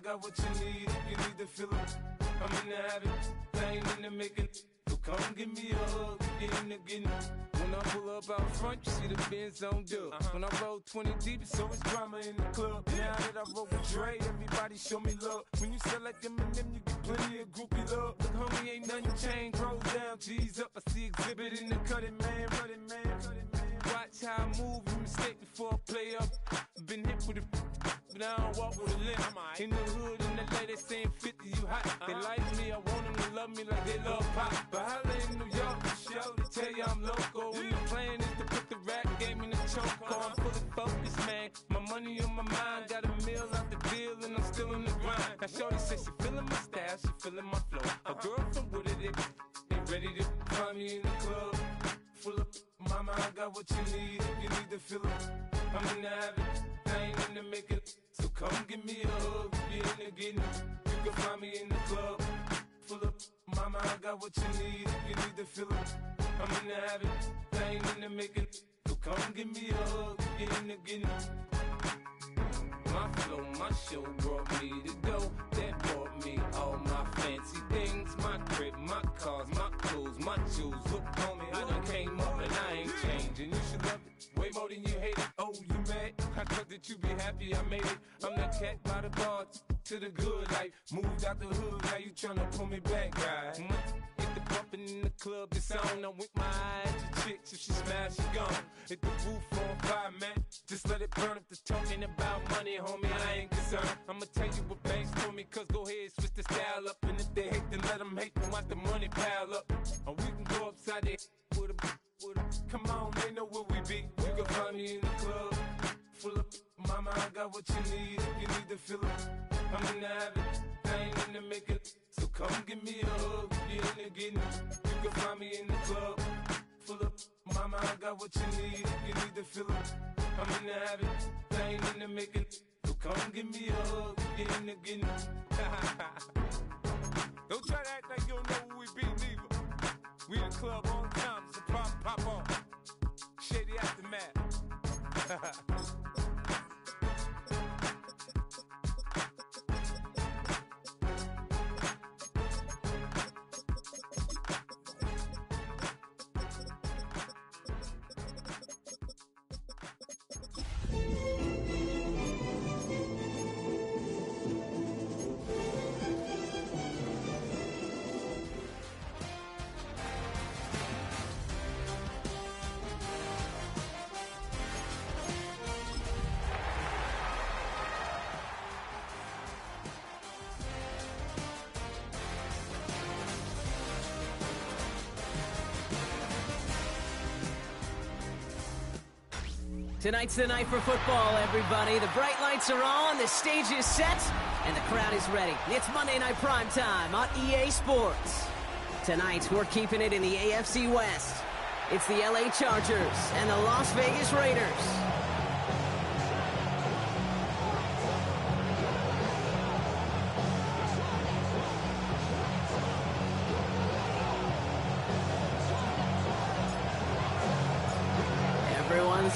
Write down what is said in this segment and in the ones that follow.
got what you need. If you need to feel it, I'm in the habit. I ain't in the making. So come give me a hug. Get in the getting. When I pull up out front, you see the Benz on dub. When I roll 20 deep, it's always drama in the club. Now that I roll with Dre, everybody show me love. When you sell like Eminem, you get plenty of groupie love. Look, homie, ain't nothing changed. Rolls down, G's up. I see exhibit in the cutting, man. Running, man. Watch how I move, you mistake before I play up. Been hit with a but I don't walk with a limp. In the hood, in the LA, they saying 50, you hot. They like me, I want them to love me like they love pop. But holla in New York, show to tell you I'm local. When the plan is to put the rap game in the choke. I'm fully focused, man. My money on my mind, got a meal out the deal, and I'm still in the grind. Now shorty says she feeling my style, she feeling my flow. A girl from Wooded, they ready to find me in the club. Full of mama, I got what you need. If you need to feel it, I'm in the habit. I ain't in the making. So come give me a hug. If you're in the getting, you can find me in the club. Full of mama, I got what you need. If you need to feel it, I'm in the habit. I ain't in the making. So come give me a hug. If you're in the getting. My flow, my show brought me to go. That brought me all my fancy things. My crib, my cars, my clothes, my shoes. Look, homie, I done came up and I ain't changing. You should love it way more than you hate it. Oh, you mad? I thought that you be happy I made it. I'm that cat by the bar to the good life. Moved out the hood, now you tryna pull me back, guy. Get the bumpin' in the club, it's on. I'm with my eyes to chicks, if she smash, she gone. Hit the roof on fire, man. Just let it burn if they're talking about money, homie, I ain't concerned. I'ma tell you what banks told me, cause go ahead, switch the style up. And if they hate, then let them hate, then watch the money pile up. Or we can go upside there with a come on, they know where we be. You can find me in the club, full of mama, I got what you need. If you need to feel it, I'm in the habit. I ain't in the making. So come give me a hug. If you're in the getting, you can find me in the club, full of mama, I got what you need. If you need to feel it, I'm in the habit. I ain't in the making. So come give me a hug. If you're in the getting. Don't try to act like you don't know who we be, neither. We in the club all the time, so pop on. Shady Aftermath. Tonight's the night for football, everybody. The bright lights are on, the stage is set, and the crowd is ready. It's Monday Night Primetime on EA Sports. Tonight, we're keeping it in the AFC West. It's the LA Chargers and the Las Vegas Raiders.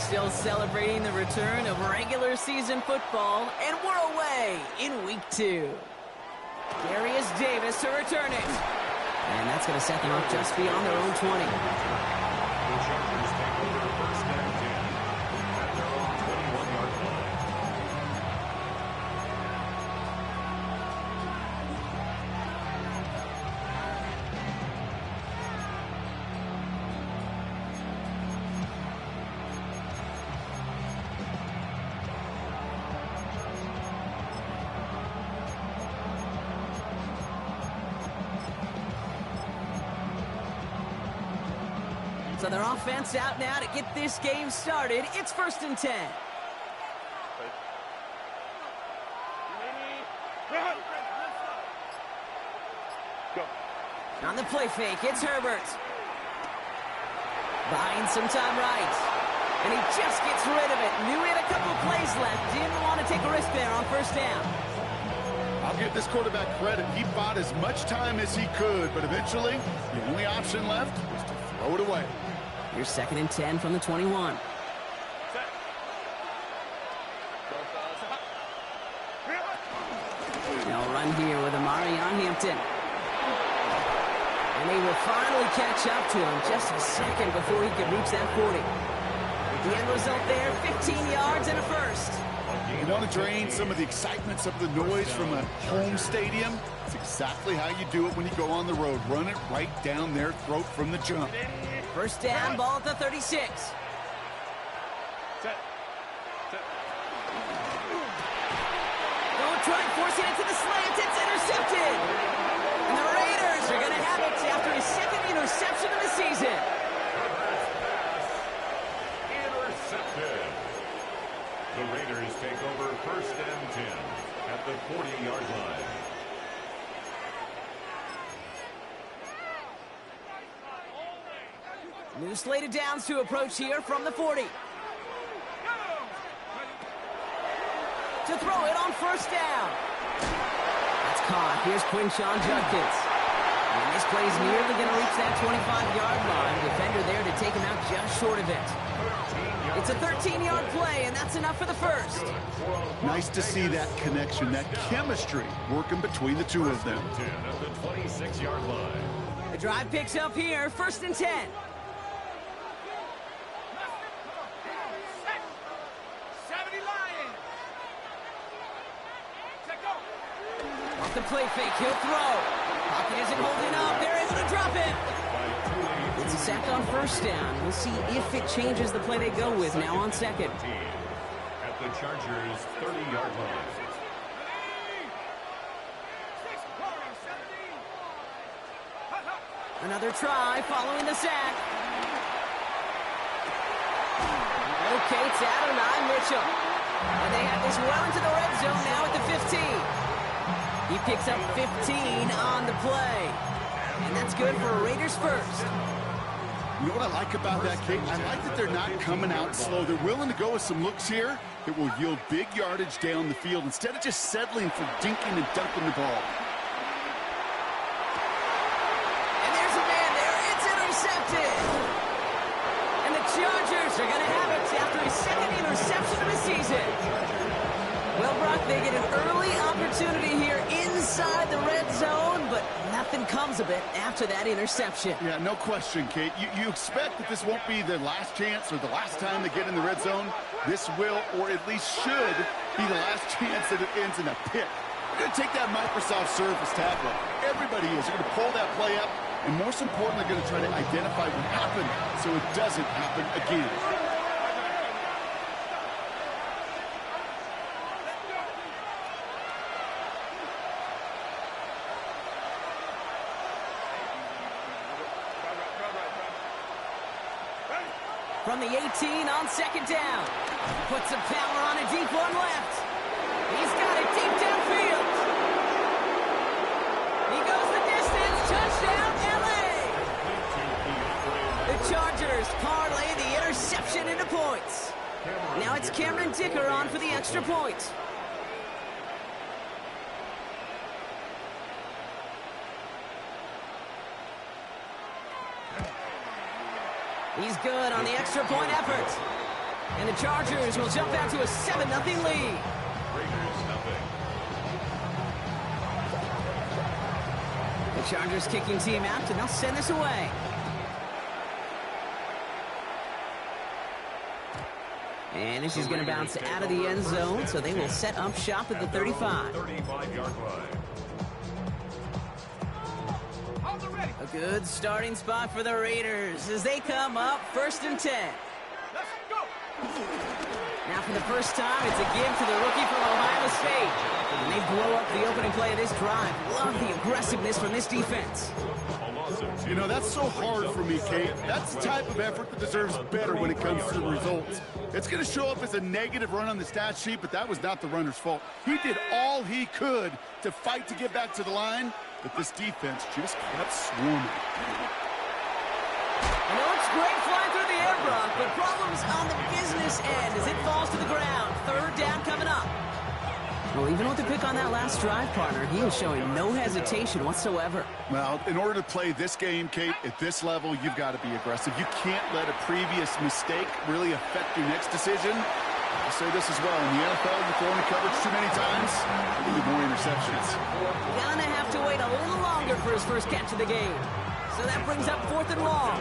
Still celebrating the return of regular season football, and we're away in week 2. Darius Davis to return it. And that's going to set them up just beyond their own 20. The Chargers take over first and 10 at their own 21-yard line. So their offense out now to get this game started. It's 1st and 10. Go. On the play fake, it's Herbert. Buying some time right. And he just gets rid of it. Knew he had a couple plays left. Didn't want to take a risk there on 1st down. I'll give this quarterback credit. He bought as much time as he could, but eventually, the only option left was to throw it away. Here's 2nd and 10 from the 21. They'll run here with Amarion Hampton. And they will finally catch up to him just a second before he can reach that 40. The end result there, 15 yards and a first. You want to drain some of the excitement, some of the noise from a home stadium? It's exactly how you do it when you go on the road. Run it right down their throat from the jump. First down, ball at the 36. Don't try forcing it to the slant. It's intercepted. And the Raiders are going to have it after his second interception of the season. Intercepted. The Raiders take over first and 10 at the 40-yard line. New slated downs to approach here from the 40. To throw it on first down. That's caught. Here's Quinshon Judkins. And this play is nearly going to reach that 25-yard line. Defender there to take him out just short of it. It's a 13-yard play, and that's enough for the first. Nice to see that connection, that chemistry working between the two of them. 10 at the 26-yard line. The drive picks up here, first and 10. Off the play fake, he'll throw. Pocket isn't holding up. They're able to drop it. It's a sack on first down. We'll see if it changes the play they go with now on second. At the Chargers' 30-yard line. Another try following the sack. Locates Adonai Mitchell. And they have this well into the red zone now at the 15. He picks up 15 on the play. And that's good for a Raiders first. You know what I like about that, Kate? I like that they're not coming out slow. They're willing to go with some looks here that will yield big yardage down the field instead of just settling for dinking and dunking the ball. And there's a man there. It's intercepted. And the Chargers are going to have it after his second interception of the season. Well, Brock, they get an early opportunity here inside the red zone, but nothing comes of it after that interception. Yeah, no question, Kate. You expect that this won't be their last chance or the last time they get in the red zone. This will, or at least should, be the last chance that it ends in a pick. They're going to take that Microsoft Surface tablet. Everybody is. They're going to pull that play up, and most importantly, they're going to try to identify what happened so it doesn't happen again. From the 18 on second down. Puts some power on a deep one left. He's got it deep downfield. He goes the distance. Touchdown, LA. The Chargers parlay the interception into points. Now it's Cameron Dicker on for the extra point. He's good on the extra point effort. And the Chargers will jump out to a 7-0 lead. Raiders nothing. The Chargers kicking team out, and they'll send this away. And this is going to bounce out of the end zone, so they will set up shop at the 35. 35-yard line. A good starting spot for the Raiders as they come up first and 10. Now for the first time, it's a give to the rookie from Ohio State. And they blow up the opening play of this drive. Love the aggressiveness from this defense. You know, that's so hard for me, Kate. That's the type of effort that deserves better when it comes to the results. It's going to show up as a negative run on the stat sheet, but that was not the runner's fault. He did all he could to fight to get back to the line, but this defense just kept swarming. I know it's great flying through the air, Brock, but problems on the business end as it falls to the ground. Third down coming up. Well, even with the pick on that last drive, partner, he was showing no hesitation whatsoever. Well, in order to play this game, Kate, at this level, you've got to be aggressive. You can't let a previous mistake really affect your next decision. I'll say this as well. In the NFL, you throw into coverage too many times, you get more interceptions. Gonna have to wait a little longer for his first catch of the game. So that brings up 4th and long.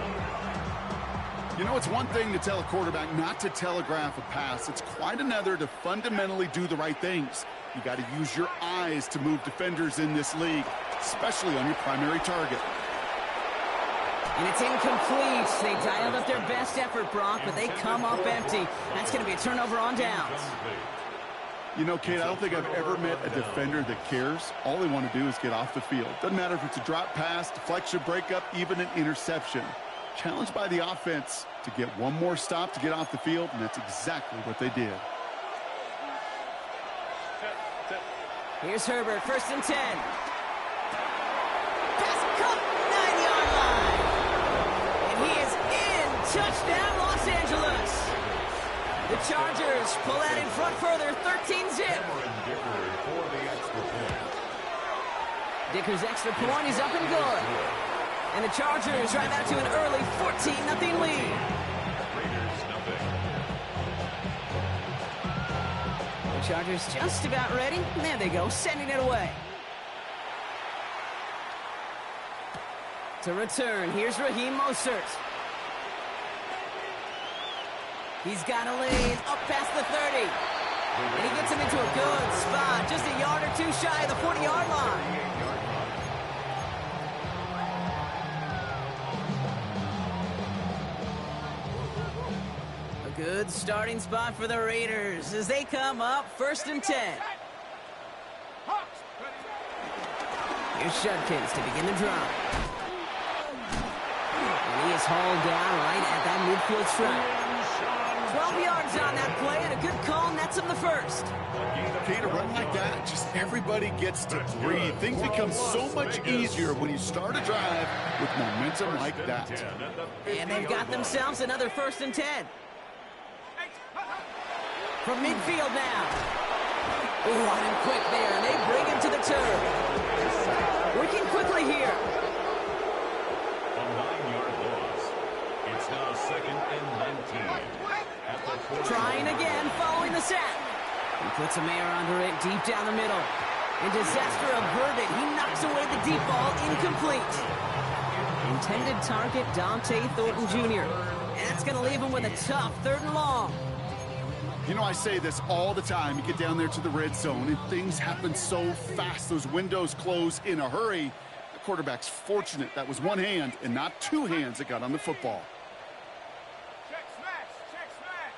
You know, it's one thing to tell a quarterback not to telegraph a pass. It's quite another to fundamentally do the right things. You got to use your eyes to move defenders in this league, especially on your primary target. And it's incomplete. They dialed up their best effort, Brock, but they come up empty. That's going to be a turnover on downs. You know, Kate, I don't think I've ever met a defender that cares. All they want to do is get off the field. Doesn't matter if it's a drop pass, deflection, breakup, even an interception. Challenged by the offense to get one more stop to get off the field, and that's exactly what they did. Here's Herbert, 1st and 10. Pass caught, 9-yard line. And he is in. Touchdown, Los Angeles. The Chargers pull that in front further, 13-zip. Dicker's extra point is up and good. And the Chargers drive out to an early 14-0 lead. The Chargers just about ready. There they go, sending it away. To return, here's Raheem Mostert. He's got a lane up past the 30. And he gets him into a good spot, just a yard or two shy of the 40-yard line. Good starting spot for the Raiders as they come up 1st and 10. Here's Judkins to begin the drive. And he is hauled down right at that midfield stripe. 12 yards on that play and a good call nets him the first. Okay, to run like that, just everybody gets to breathe. Things become so much easier when you start a drive with momentum like that. And they've got themselves another 1st and 10. From midfield now. Ooh, on him quick there, and they bring him to the turf. Working quickly here. A 9-yard loss. It's now 2nd and 19. At the Trying again, following the sack. He puts a man under it deep down the middle. And disaster averted. He knocks away the deep ball, incomplete. Intended target, Dante Thornton Jr. And that's going to leave him with a tough 3rd and long. You know, I say this all the time. You get down there to the red zone, and things happen so fast. Those windows close in a hurry. The quarterback's fortunate that was one hand and not two hands that got on the football. Check smash, check smash.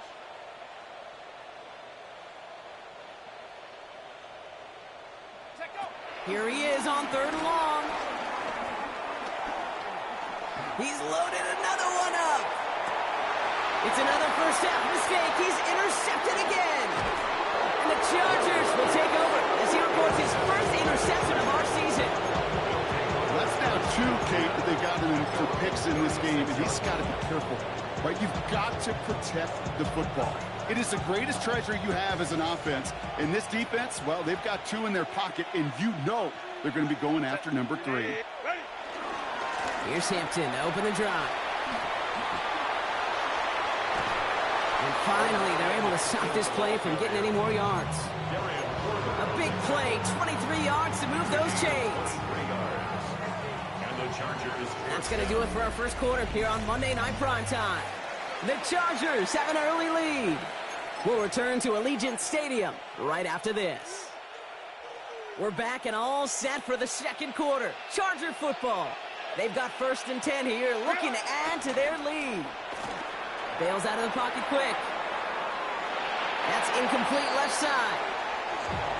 Check go. Here he is on 3rd and long. He's loaded another one up. It's another first half mistake. He's intercepted again. And the Chargers will take over as he records his first interception of our season. That's now 2, Kate, that they got him for picks in this game, and he's got to be careful, right? You've got to protect the football. It is the greatest treasure you have as an offense. In this defense, well, they've got 2 in their pocket, and you know they're going to be going after number 3. Here's Hampton to open the drive. And finally, they're able to stop this play from getting any more yards. A big play, 23 yards to move those chains. That's going to do it for our first quarter here on Monday Night Primetime. The Chargers have an early lead. We'll return to Allegiant Stadium right after this. We're back and all set for the second quarter. Charger football. They've got 1st and 10 here, looking to add to their lead. Bails out of the pocket quick. That's incomplete left side.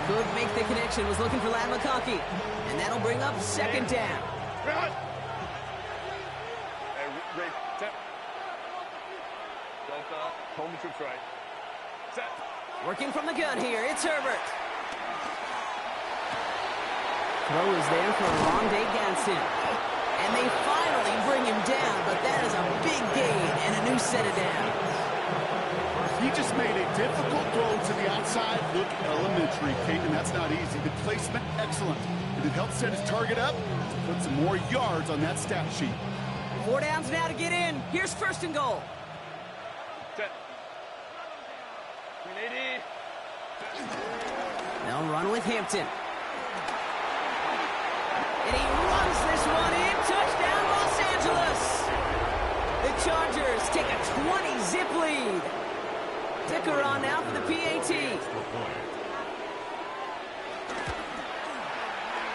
Could make the connection, was looking for Ladd McConkey. And that'll bring up 2nd down. Home troops right. Set. Working from the gun here, it's Herbert. Throw is there for Rondé Ganson. And they finally bring him down, but that is a big gain and a new set of downs. He just made a difficult throw to the outside. Look elementary, Kate, and that's not easy. The placement, excellent. And it helped set his target up to put some more yards on that stat sheet. 4 downs now to get in. Here's 1st and goal. Set. They'll run with Hampton. And he runs this one in. Touchdown, Los Angeles. The Chargers take a 20-zip lead. Ticker on now for the PAT.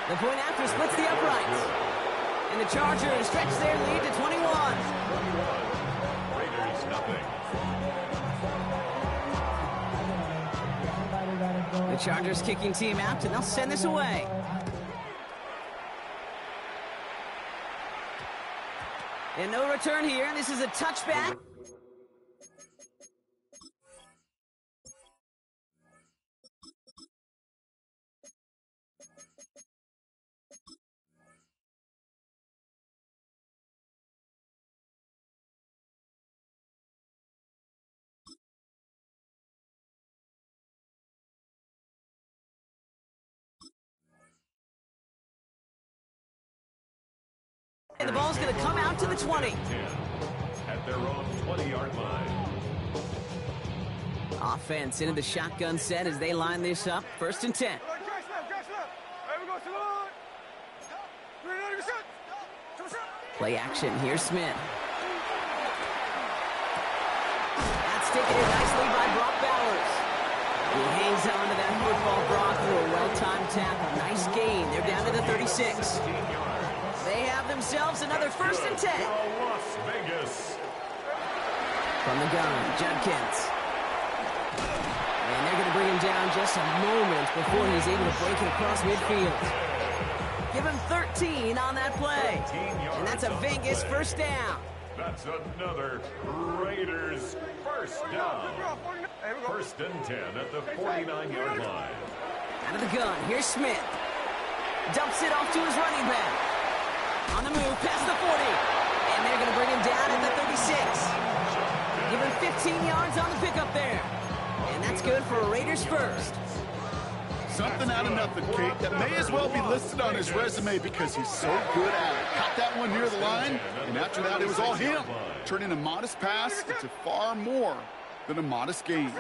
The point after splits the uprights. And the Chargers stretch their lead to 21. Raiders nothing. The Chargers kicking team out, and they'll send this away. And no return here. This is a touchback. And the ball's going to come out to the 20. At their own 20-yard line. Offense into the shotgun set as they line this up. 1st and 10. Play action. Here's Smith. That's taken in nicely by Brock Bowers. He hangs on to that football, Brock, through a well-timed tackle. Nice gain. They're down to the 36. They have themselves another 1st and 10. Las Vegas. From the gun, Judkins. And they're going to bring him down just a moment before he's able to break it across midfield. Give him 13 on that play. And that's a Vegas 1st down. That's another Raiders 1st down. 1st and 10 at the 49-yard line. Out of the gun, here's Smith. Dumps it off to his running back. On the move, past the 40. And they're going to bring him down at the 36. Give him 15 yards on the pickup there. And that's good for a Raiders 1st. Something out of nothing, Kate, that may as well be listed on his resume because he's so good at it. Caught that one near the line, and after that, it was all him. Turning a modest pass into far more than a modest gain.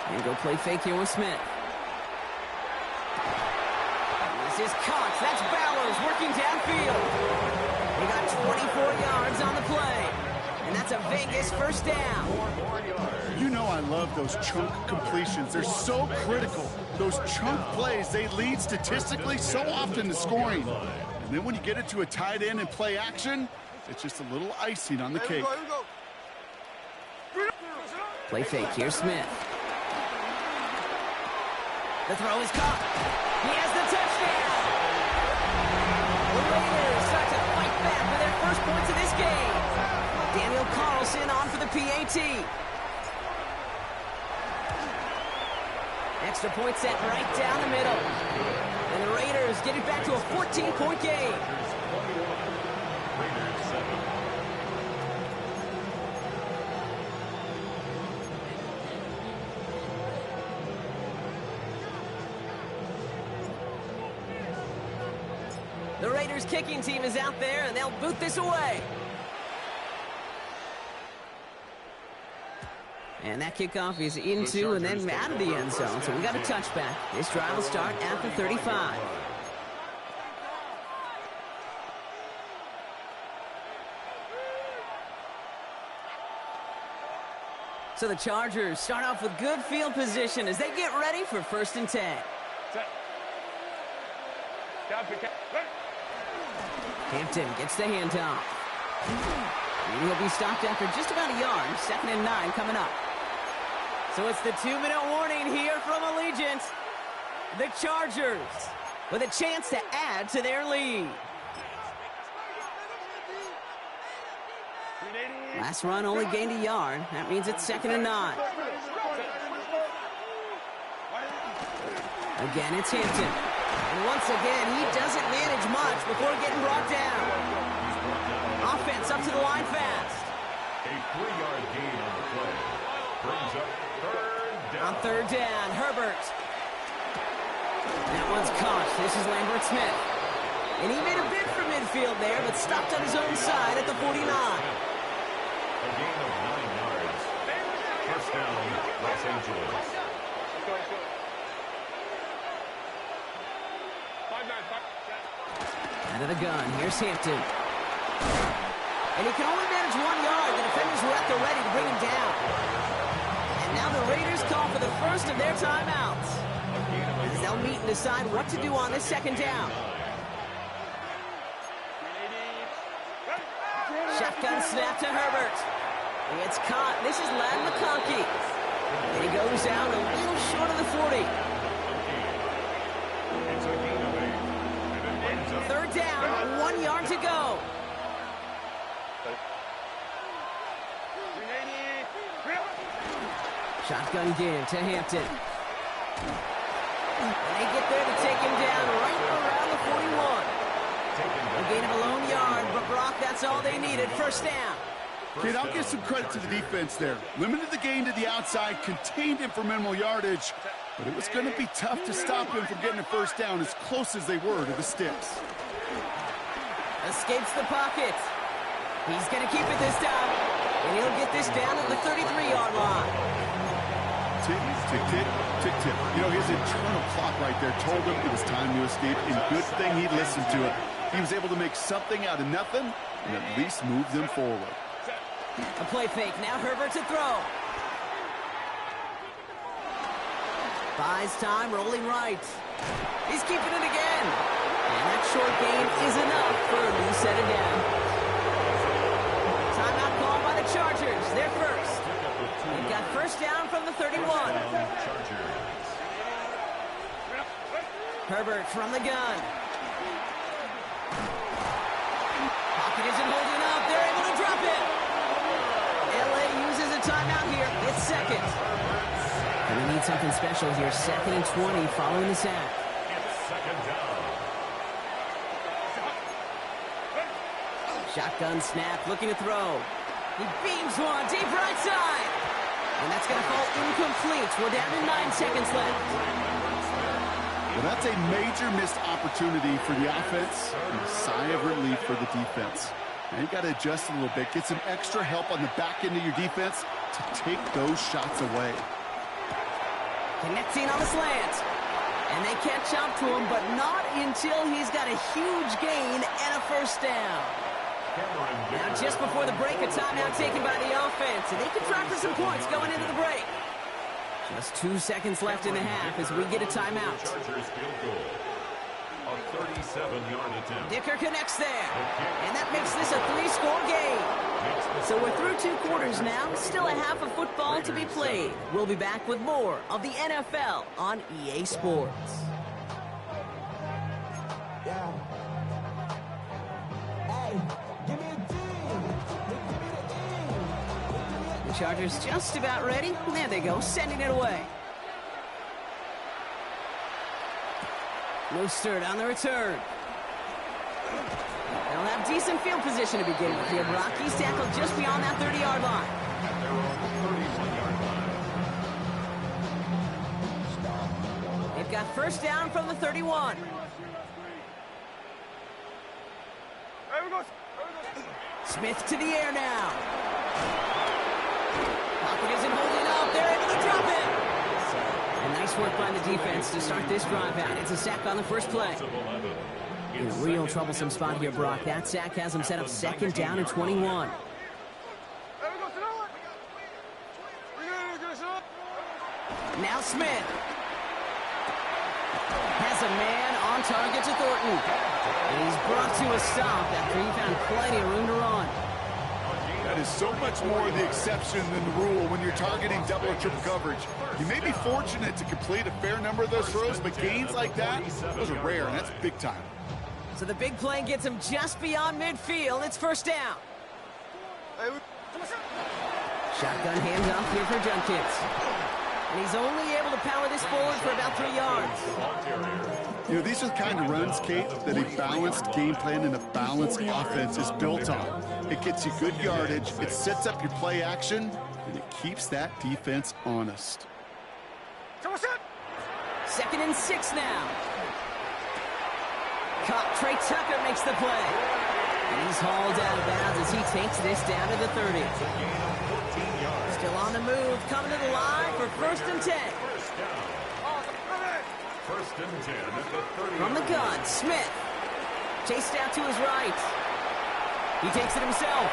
And go play fake here with Smith. This is Cox. That's Bowers working downfield. They got 24 yards on the play. And that's a Vegas 1st down. You know I love those chunk completions. They're so critical. Those chunk plays, they lead statistically so often to scoring. And then when you get it to a tight end and play action, it's just a little icing on the cake. Play fake. Here's Smith. The throw is caught. He has the touchdown. The Raiders start to fight back for their 1st points of this game. Daniel Carlson on for the PAT. Extra point set right down the middle. And the Raiders get it back to a 14-point game. Raiders 7. The Raiders kicking team is out there, and they'll boot this away. And that kickoff is into and then out of the end zone, so we got a touchback. This drive will start at the 35. So the Chargers start off with good field position as they get ready for 1st and 10. Hampton gets the handoff. And he'll be stopped after just about a yard. 2nd and 9 coming up. So it's the 2-minute warning here from Allegiant. The Chargers with a chance to add to their lead. Last run only gained a yard. That means it's 2nd and 9. Again, it's Hampton. And once again, he doesn't manage much before getting brought down. Offense up to the line fast. A 3-yard gain on the play. Brings up 3rd down. On 3rd down, Herbert. That one's caught. This is Lambert Smith. And he made a bid for midfield there, but stopped on his own side at the 49. A gain of 9 yards. 1st First down, Los Angeles. Out of the gun, here's Hampton. And he can only manage 1 yard. The defenders were at the ready to bring him down. And now the Raiders call for the first of their timeouts, as they'll meet and decide what to do on this second down. Shotgun snap to Herbert. It's caught. This is Ladd McConkey. And he goes out a little short of the 40. Third down, 1 yard to go. Shotgun give to Hampton. And they get there to take him down right around the 41. A gain of a lone yard, but Brock, that's all they needed. First down. Kid, I'll give some credit to the defense there. Limited the gain to the outside, contained him for minimal yardage, but it was going to be tough to stop him from getting a first down as close as they were to the sticks. Escapes the pocket. He's going to keep it this time, and he'll get this down at the 33-yard line. Tick, tick, tick, tick, tick. You know, his internal clock right there told him it was time to escape, and good thing he listened to it. He was able to make something out of nothing and at least move them forward. A play fake. Now Herbert to throw. Buys time, rolling right. He's keeping it again. And that short gain is enough for a new set it down. Timeout called by the Chargers. They're first. They've got first down from the 31. Herbert from the gun. Pocket isn't holding up. They're able to drop it. LA uses a timeout here. It's second. And we need something special here. 2nd and 20 following the sack. Second down. Shotgun snap, looking to throw. He beams one deep right side. And that's going to fall incomplete. We're down to 9 seconds left. Well, that's a major missed opportunity for the offense and a sigh of relief for the defense. Now you got to adjust a little bit, get some extra help on the back end of your defense to take those shots away. Connecting on the slant. And they catch up to him, but not until he's got a huge gain and a first down. Now just before the break, a timeout taken by the offense, and they can try for some points going into the break. Just 2 seconds left in the half as we get a timeout. Chargers field goal. A 37-yard attempt. Dicker connects there, and that makes this a 3-score game. So we're through 2 quarters now, still a half of football to be played. We'll be back with more of the NFL on EA Sports. Yeah. Hey, give me a D. The Chargers just about ready. There they go, sending it away. Mostert on the return. They'll have decent field position to begin with here. Brock, he's tackled just beyond that 30-yard line. They're on the 31-yard line. They've got first down from the 31. Smith to the air now. Pocket isn't holding up. They're able to drop it. And nice work by the defense to start this drive out. It's a sack on the first play. In a real troublesome spot here, Brock. That sack has him set up 2nd down and 21. Now Smith has a man on target to Thornton. And he's brought to a stop after he found plenty of room to run. That is so much more the exception than the rule when you're targeting double or triple coverage. You may be fortunate to complete a fair number of those throws, but gains like that, those are rare, and that's big time. So the big play gets him just beyond midfield. It's first down. Shotgun handoff here for Junkins. And he's only able to power this forward for about 3 yards. You know, these are the kind of runs, Kate, that a balanced game plan and a balanced offense is built on. It gets you good yardage, it sets up your play action, and it keeps that defense honest. 2nd and 6 now. Caught. Trey Tucker makes the play. And he's hauled out of bounds as he takes this down to the 30. Still on the move, coming to the line for 1st and 10. First down. First and 10 at the 30. From the gun, Smith. Chased out to his right. He takes it himself.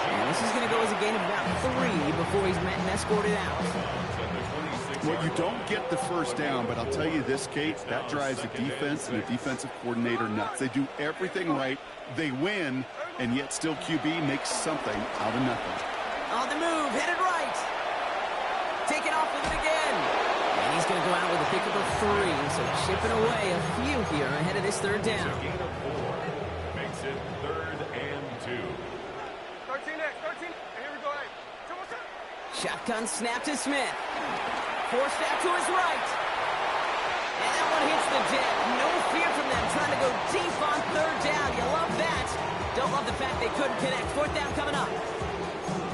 And this is going to go as a gain of about 3 before he's met and escorted out. Well, you don't get the first down, but I'll tell you this, Kate, that drives the defense and the defensive coordinator nuts. They do everything right, they win, and yet still QB makes something out of nothing. On the move, headed right. Taking off with it again. And he's going to go out with a pick of a 3, so chipping away a few here ahead of this 3rd down. Gain of 4 makes it 3rd and 2. 13, here we go. Shotgun snap to Smith. Forced out to his right. And that one hits the deck. No fear from them trying to go deep on 3rd down. You love that. Don't love the fact they couldn't connect. 4th down coming up.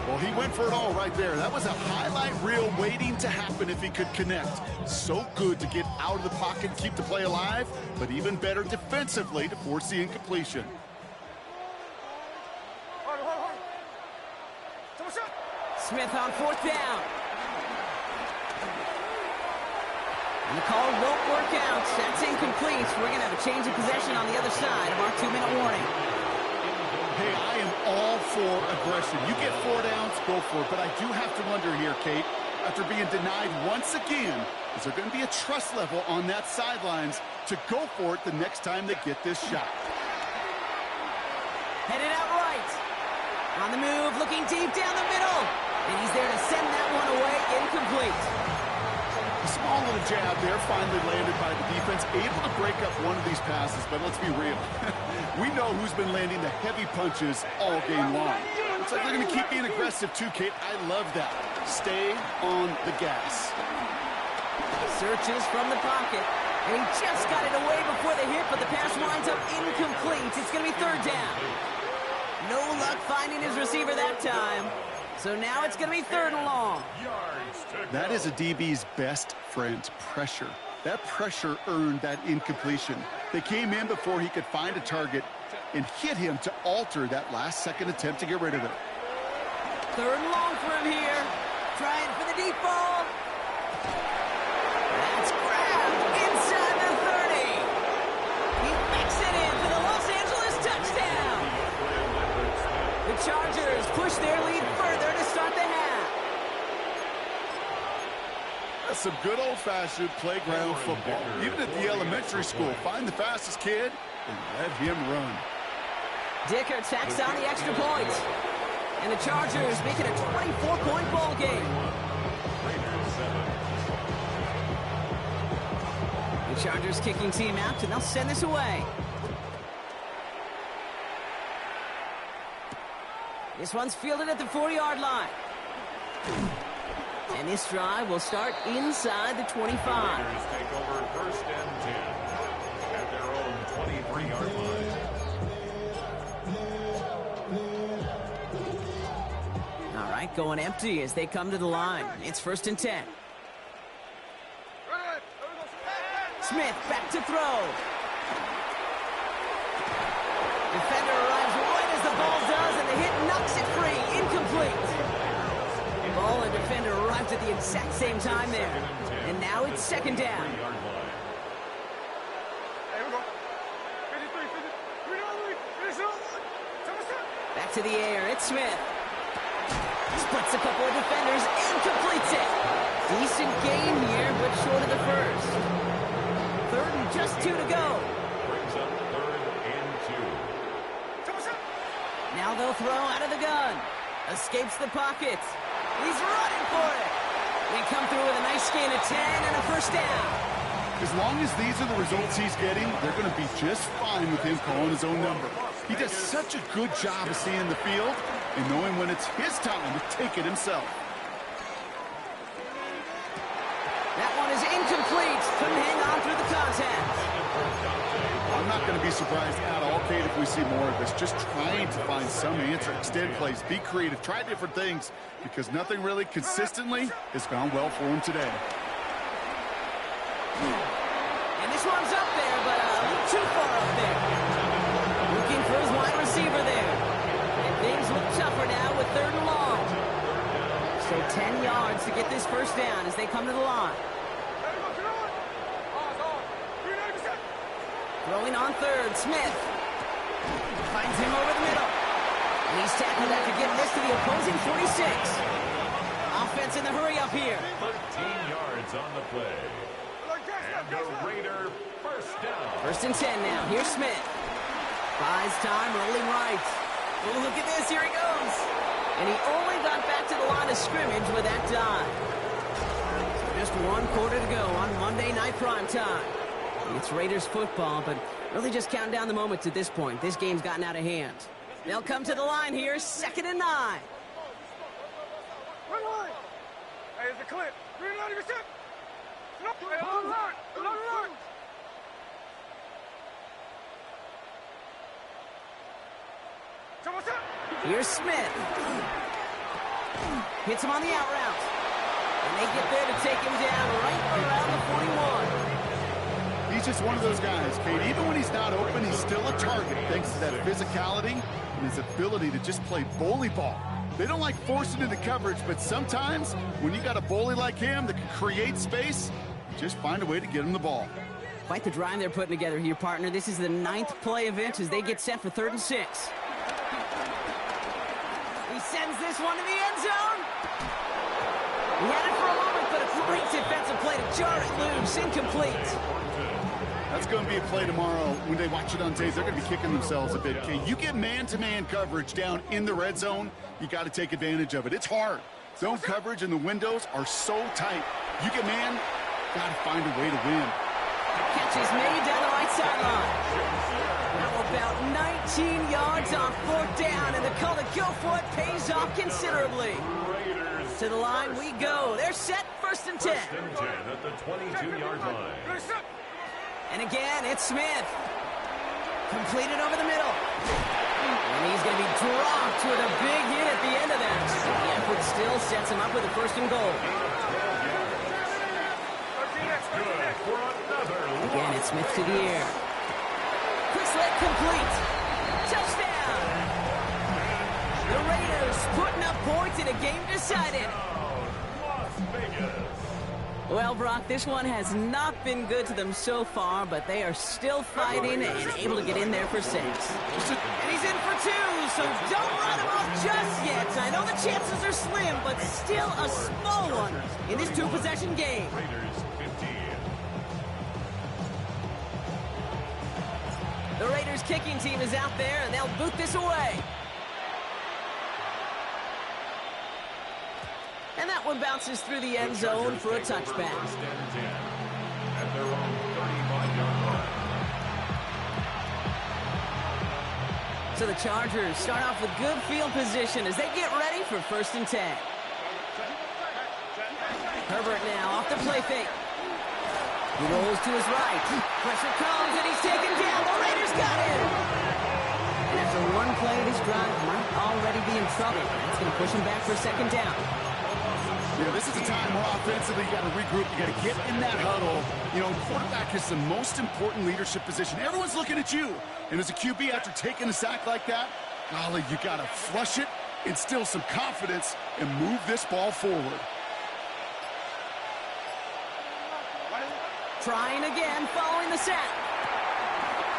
Well, he went for it all right there. That was a highlight reel waiting to happen if he could connect. So good to get out of the pocket, keep the play alive, but even better defensively to force the incompletion. Smith on 4th down. And the call won't work out. That's incomplete. We're going to have a change of possession on the other side of our 2-minute warning. Hey, I am all for aggression. You get 4 downs, go for it. But I do have to wonder here, Kate, after being denied once again, is there going to be a trust level on that sidelines to go for it the next time they get this shot? Headed out right. On the move, looking deep down the middle. And he's there to send that one away, incomplete. A small little jab there, finally landed by the defense, able to break up one of these passes, but let's be real. We know who's been landing the heavy punches all game long. Looks like they're going to keep being aggressive too, Kate. I love that. Stay on the gas. Searches from the pocket. And he just got it away before the hit, but the pass winds up incomplete. It's going to be 3rd down. No luck finding his receiver that time. So now it's going to be 3rd and long. That is a DB's best friend, pressure. That pressure earned that incompletion. They came in before he could find a target and hit him to alter that last-second attempt to get rid of it. 3rd and long for him here. Trying for the deep ball. That's grabbed inside the 30. He makes it in for the Los Angeles touchdown. The Chargers push their lead further to start the half. That's some good old-fashioned playground football. Even at the elementary school, find the fastest kid and let him run. Dicker tacks on the extra point. And the Chargers make it a 24-point ball game. The Chargers kicking team out, and they'll send this away. This one's fielded at the 40-yard line. And this drive will start inside the 25. Raiders take over 1st and 10 at their own 23-yard line. All right, going empty as they come to the line. It's 1st and 10. Smith back to throw. Defender arrives right as the ball does, and the hit knocks it free. Incomplete. Ball and defender arrives at the exact same time there. And now it's 2nd down. Back to the air. It's Smith. Splits a couple of defenders and completes it. Decent game here, but short of the first. 3rd and just 2 to go. Brings up 3rd and 2. Now they'll throw out of the gun. Escapes the pocket. He's running for it. They come through with a nice gain of 10 and a 1st down. As long as these are the results he's getting, they're going to be just fine with him calling his own number. He does such a good job of seeing the field and knowing when it's his time to take it himself. That one is incomplete. Couldn't hang on through the contact. I'm not going to be surprised at all, Kate, if we see more of this. Just trying to find some answer, extend plays, be creative, try different things, because nothing really consistently has gone well for him today. And this one's up there, but a little too far up there. Looking for his wide receiver there. And things look tougher now with 3rd and long. So 10 yards to get this first down as they come to the line. Throwing on third, Smith. Finds him over the middle. And he's tackled after getting this to the opposing 46. Offense in the hurry up here. 13 yards on the play. And a Raider first down. First and 10 now. Here's Smith. Buys time, rolling right. Oh, look at this. Here he goes. And he only got back to the line of scrimmage with that dive. So just 1 quarter to go on Monday Night Primetime. It's Raiders football, but really just counting down the moments at this point. This game's gotten out of hand. They'll come to the line here, 2nd and 9. Hey, it's a clip. 390%. Hey, on line. Here's Smith. Hits him on the out route. And they get there to take him down right around the 41. He's just one of those guys, Kate. Even when he's not open, he's still a target thanks to that physicality and his ability to just play bully ball. They don't like forcing into coverage, but sometimes when you got a bully like him that can create space, just find a way to get him the ball. Quite the drive they're putting together here, partner. This is the 9th play of it as they get set for 3rd and 6. He sends this one to the end zone. He had it for a moment, but a great defensive play to jar it loose. Incomplete. That's going to be a play tomorrow. When they watch it on tape, they're going to be kicking themselves a bit. Okay, you get man-to-man coverage down in the red zone, you got to take advantage of it. It's hard. Zone coverage and the windows are so tight. You get man, got to find a way to win. Catch is made down the right sideline. Now about 19 yards on 4th down, and the call to go for it pays off considerably. To the line we go. They're set, 1st and 10. 1st and 10 at the 22-yard line. And again, it's Smith. Completed over the middle. And he's going to be dropped with a big hit at the end of that. The effort still sets him up with a 1st and goal. Good for another. Again, it's Smith to the air. Quick slant complete. Touchdown. The Raiders putting up points in a game decided. Las Vegas. Well, Brock, this one has not been good to them so far, but they are still fighting and able to get in there for 6. And he's in for 2, so don't run him off just yet. I know the chances are slim, but still a small one in this 2-possession game. Raiders 15. The Raiders kicking team is out there, and they'll boot this away. And that one bounces through the end zone for a touchback. 1st and 10 at their own 35-yard line. So the Chargers start off with good field position as they get ready for 1st and 10. Herbert now off the play fake. He rolls to his right. Pressure comes and he's taken down. The Raiders got him. And after one play, this drive might already be in trouble. It's going to push him back for 2nd down. Yeah, this is a time where offensively you got to regroup. You got to get in that huddle. You know, quarterback is the most important leadership position. Everyone's looking at you. And as a QB, after taking a sack like that, golly, you got to flush it, instill some confidence, and move this ball forward. Trying again, following the sack.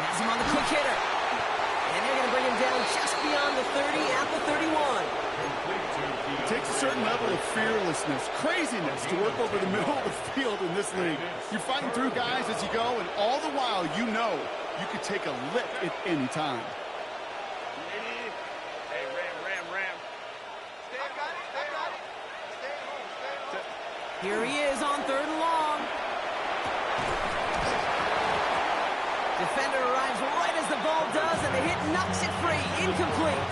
Has him on the quick hitter. And they're going to bring him down just beyond the 30 at the 31. It takes a certain level of fearlessness, craziness to work over the middle of the field in this league. You're fighting through guys as you go, and all the while you know you could take a lick at any time. Hey, Ram. Stay on. Here he is on 3rd and long. Defender arrives right as the ball does, and the hit knocks it free. Incomplete.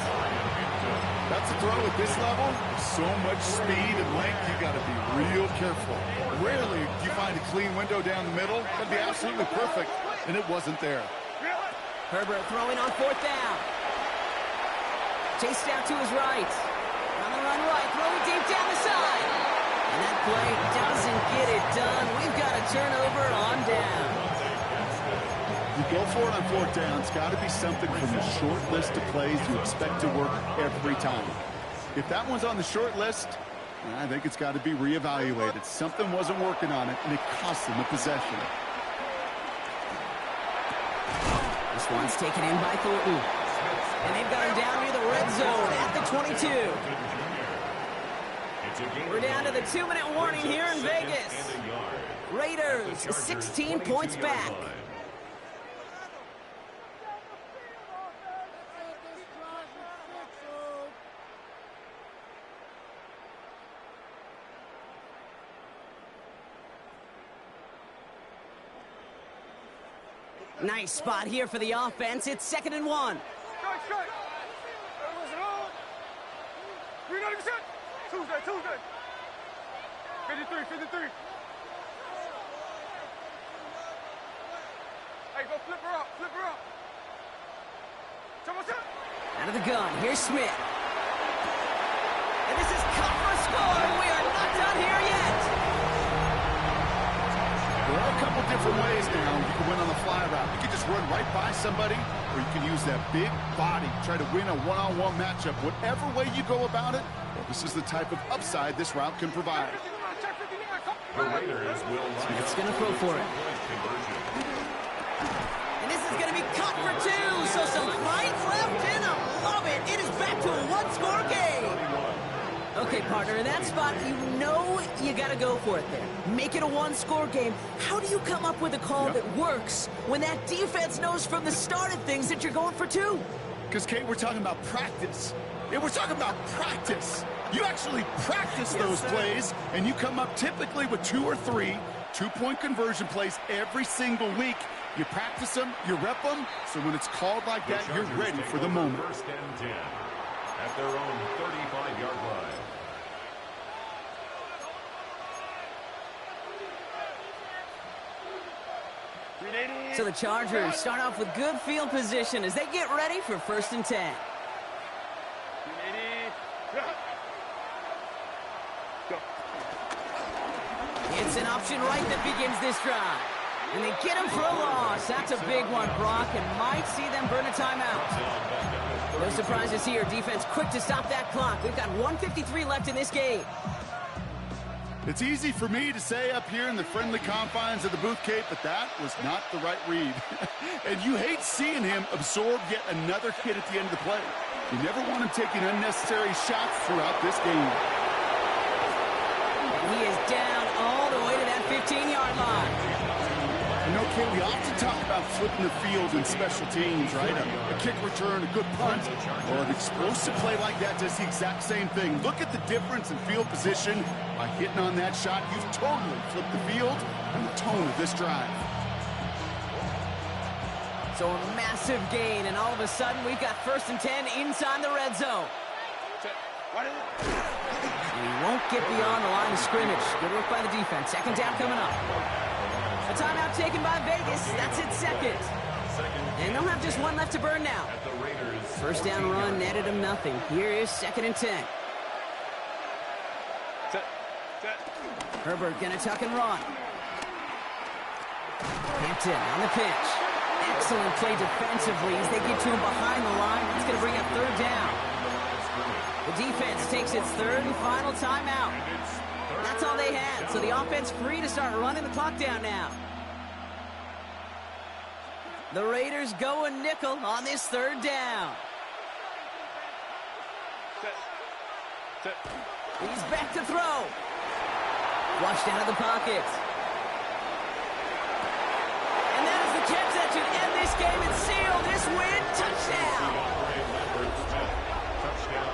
That's a throw at this level. So much speed and length, you got to be real careful. Rarely do you find a clean window down the middle. That'd be absolutely perfect, and it wasn't there. Herbert throwing on 4th down. Chased out to his right. On the run right, throwing deep down the side. And that play doesn't get it done. We've got a turnover on down. You go for it on 4th down. It's got to be something from the short list of plays you expect to work every time. If that one's on the short list, I think it's got to be reevaluated. Something wasn't working on it, and it cost them the possession. This one's taken in by Thornton. And they've got him down near the red zone at the 22. We're down to the 2-minute warning here in Vegas. Raiders 16 points back. Nice spot here for the offense. It's 2nd and 1. Strike. Listen on. 390%. Tuesday. 53. Hey, go flip her up. Out of the gun, here's Smith. And this is cut for a score, and we are not done here yet. There are a couple different ways now. You can win on the fly route. You can just run right by somebody, or you can use that big body, try to win a one-on-one matchup. Whatever way you go about it, this is the type of upside this route can provide. The Raiders will Smith's going to throw for it. And this is going to be cut for 2, so some fight left in them. Love it. It is back to a one-score game. Okay, partner, in that spot, you know you got to go for it there. Make it a one-score game. How do you come up with a call that works when that defense knows from the start of things that you're going for 2? Because, Kate, we're talking about practice. Yeah, we're talking about practice. You actually practice those plays, and you come up typically with 2 or 3 two-point conversion plays every single week. You practice them, you rep them, so when it's called like that, you're ready for the moment. 1st and 10 at their own 35-yard line. So the Chargers start off with good field position as they get ready for 1st and 10. It's an option right that begins this drive. And they get him for a loss. That's a big one, Brock, and might see them burn a timeout. No surprises here. Defense quick to stop that clock. We've got 1:53 left in this game. It's easy for me to say up here in the friendly confines of the booth, Kate, but that was not the right read. And you hate seeing him absorb yet another hit at the end of the play. You never want him taking unnecessary shots throughout this game. And he is down all the way to that 15-yard line. You know, Kate, we often talk about flipping the field in special teams, right? A kick return, a good punt, or an explosive play like that does the exact same thing. Look at the difference in field position. By hitting on that shot, you've totally flipped the field and the tone of this drive. So a massive gain, and all of a sudden, we've got 1st and 10 inside the red zone. And he won't get beyond the line of scrimmage. Good work by the defense. 2nd down coming up. A timeout taken by Vegas. That's it, 2nd. And they'll have just 1 left to burn now. 1st down run netted him nothing. Here is 2nd and 10. Herbert gonna tuck and run. Hampton on the pitch. Excellent play defensively as they get to him behind the line. That's gonna bring up 3rd down. The defense takes its 3rd and final timeout. That's all they had, so the offense free to start running the clock down now. The Raiders go a nickel on this 3rd down. He's back to throw. Flushed out of the pocket. And that is the catch that should end this game and seal this win. Touchdown.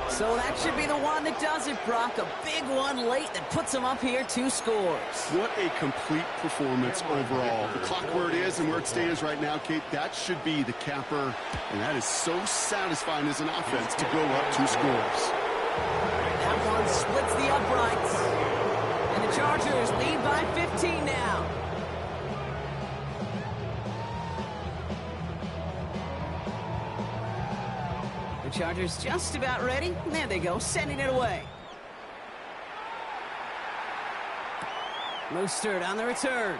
So that should be the one that does it, Brock. A big one late that puts them up here 2 scores. What a complete performance overall. The clock where it is and where it stands right now, Kate, that should be the capper. And that is so satisfying as an offense to go up 2 scores. That one splits the uprights. And the Chargers lead by 15 now. The Chargers just about ready. There they go, sending it away. Mostert on the return.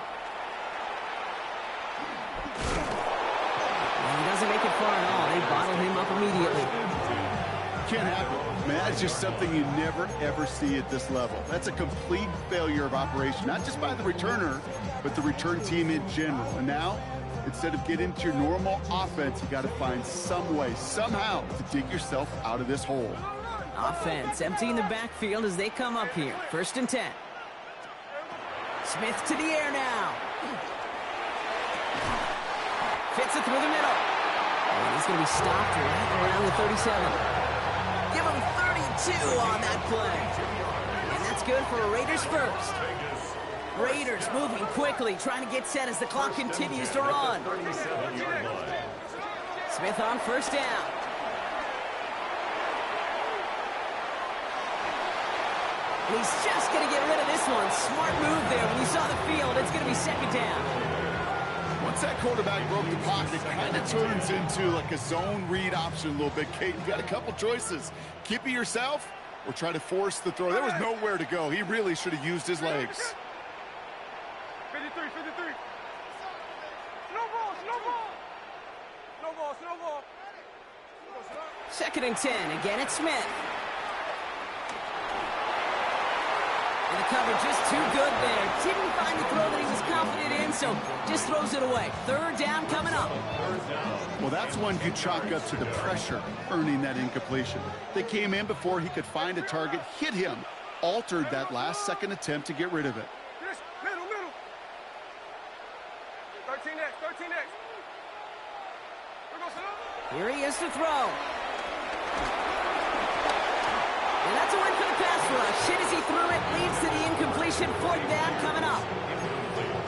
And he doesn't make it far at all. They bottle him up immediately. can't happen. Man, that's just something you never, ever see at this level. That's a complete failure of operation, not just by the returner, but the return team in general. And now, instead of getting to your normal offense, you got to find some way, somehow, to dig yourself out of this hole. Offense emptying the backfield as they come up here. 1st and 10. Smith to the air now. Fits it through the middle. And he's going to be stopped right around the 37. Give him 32 on that play. And that's good for a Raiders first. Raiders moving quickly, trying to get set as the clock continues to run. Smith on 1st down. And he's just going to get rid of this one. Smart move there. When you saw the field, it's going to be 2nd down. Once that quarterback broke the pocket, it kind of turns into like a zone read option a little bit. Kate, you've got a couple choices. Keep it yourself or try to force the throw. There was nowhere to go. He really should have used his legs. 53, 53. Snowball, snowball. Snowball, snowball. 2nd and 10. Again, it's Smith. And the coverage just too good there. Didn't find the throw that he was confident in, so just throws it away. 3rd down coming up. Well, that's one you chalk up to the pressure, earning that incompletion. They came in before he could find a target, hit him, altered that last-second attempt to get rid of it. Yes, middle, middle. 13X, 13X. Here he is to throw. And that's a win for the pass rush. Hit as he threw it, leads to the incompletion. 4th down coming up.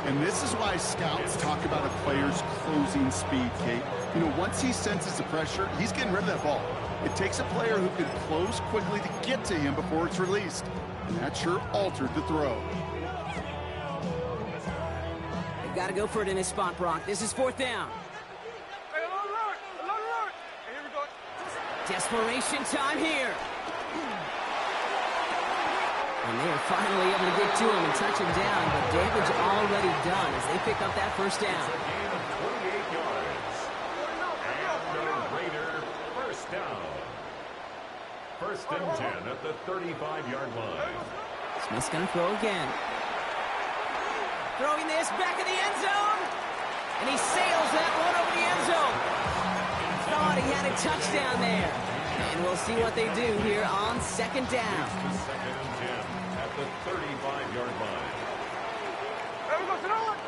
And this is why scouts talk about a player's closing speed, Kate. You know, once he senses the pressure, he's getting rid of that ball. It takes a player who can close quickly to get to him before it's released. And that sure altered the throw. They've got to go for it in his spot, Brock. This is 4th down. Hey, alert. Hey, here we go. Desperation time here. And they are finally able to get to him and touch him down, but damage already done as they pick up that 1st down. Gain of 28 yards. And the Raider 1st down. 1st and 10 at the 35-yard line. Smith's going to throw again. Throwing this back in the end zone. And he sails that one over the end zone. Thought he had a touchdown there. And we'll see what they do here on 2nd down. 2nd and 10 at the 35-yard line. Hey, we go to the line.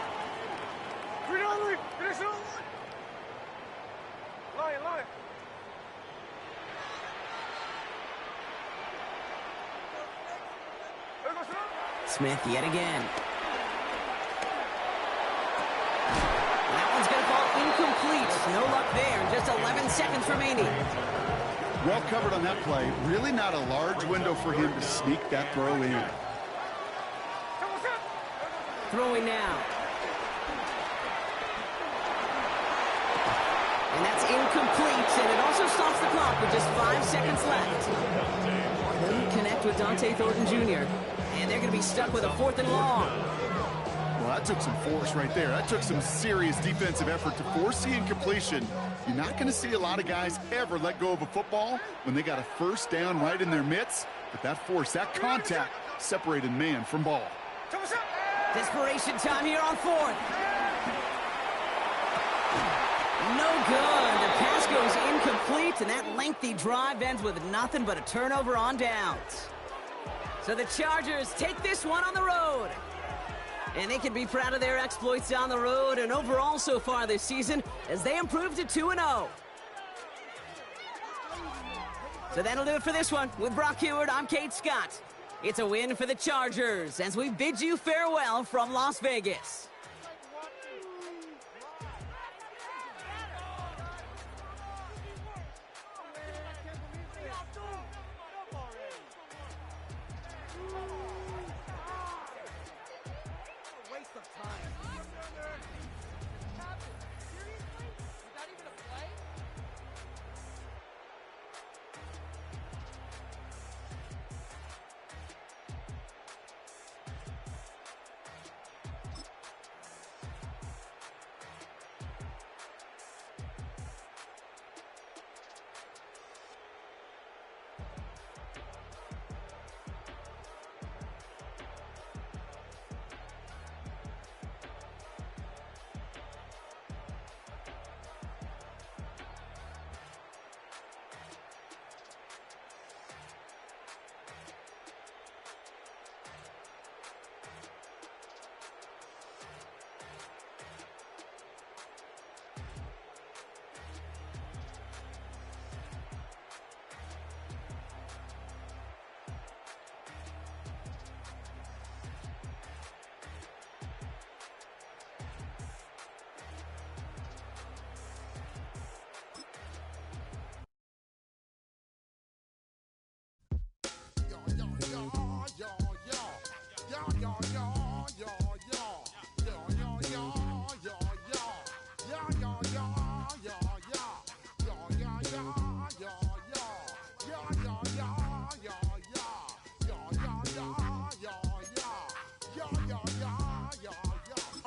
3 on 3. Finish it on line. Lion. Hey, we go to the line. Smith yet again. That one's going to fall incomplete. No luck there. Just 11 seconds remaining. Well covered on that play. Really not a large window for him to sneak that throw in. Throwing now. And that's incomplete, and it also stops the clock with just 5 seconds left. Couldn't connect with Dante Thornton Jr., and they're going to be stuck with a 4th and long. Well, that took some force right there. That took some serious defensive effort to force the incompletion. You're not going to see a lot of guys ever let go of a football when they got a 1st down right in their midst. But that force, that contact, separated man from ball. Desperation time here on 4th. No good. The pass goes incomplete, and that lengthy drive ends with nothing but a turnover on downs. So the Chargers take this one on the road. And they can be proud of their exploits on the road and overall so far this season as they improve to 2-0. So that'll do it for this one. With Brock Huard, I'm Kate Scott. It's a win for the Chargers as we bid you farewell from Las Vegas.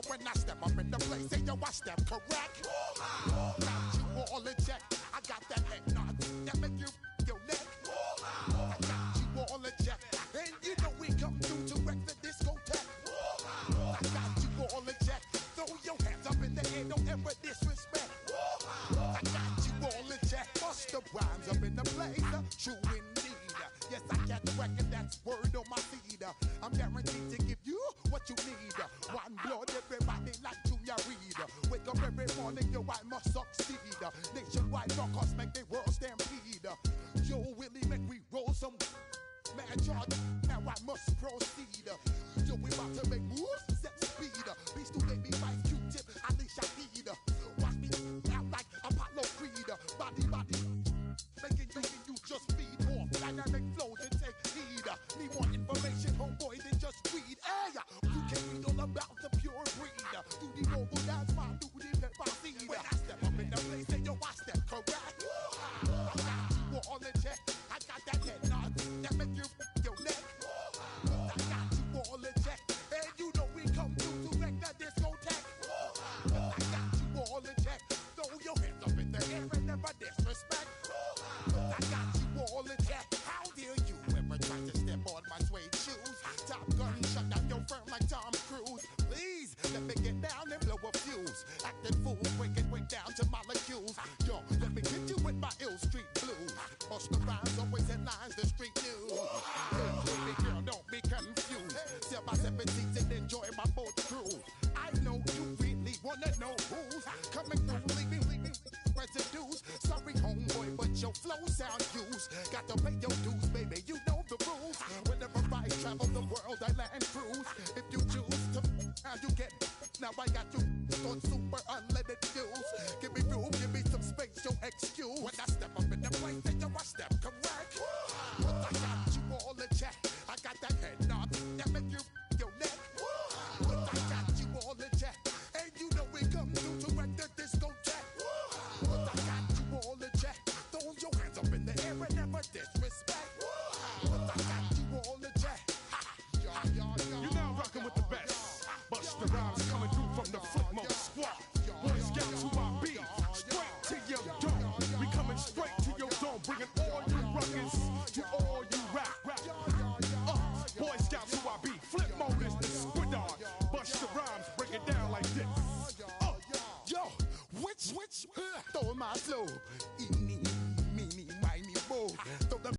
When I step up in the place, say yo, I step correct. Got you all in check. I got that head nod that make you your neck. I got you all in check, and you know we come through to wreck the discotheque. I got you all in check. Throw your hands up in the air, don't ever disrespect. I got you all in check. Bust the rhymes up in the place, true indeed. Yes, I got the record, that's word on my feed. I'm guaranteed to give you what you need. One blood, everybody like Junior Reed. Wake up every morning, yo, I must succeed. Nationwide rockers make the world stampede. Yo, Willie, make we roll some mad charge. Now I must proceed. Yo, we about to make moves, set speed. Beast to baby, Vice Q-tip, Alicia Heed. Watch me out like Apollo Creed. Body, making you just feed off dynamic flows and take heed. Need more information, homeboy, than just read. Hey, you can read all about the pure breed. Do the mobile dance, my do the pepper seed. When I step up in the place, say yo, I step correct. I got you all in check. I got that head nod that make you your neck. I got you all in check, and you know we come through to wreck the discotheque. I got you all in check. Throw your hands up in the air and never disrespect. I got you all in check. How dare you ever try to step on my suede shoes? Top Gun shut down your firm like Tom Cruise. Please let me get down and blow a fuse. Acting fool, break down to molecules. Yo, let me get you with my ill street blues. Bust the rhymes, always headlines, the street news. Hey, baby girl, don't be confused. Sell my 17s and enjoy my boat cruise. I know you really wanna know who's coming through, leaving residues. Sorry, homeboy, but your flow sound used. Got to pay your dues, baby, you know the rules. Whenever I travel the world, I land cruise. If you choose to, how you get. Now I got you on super unleaded.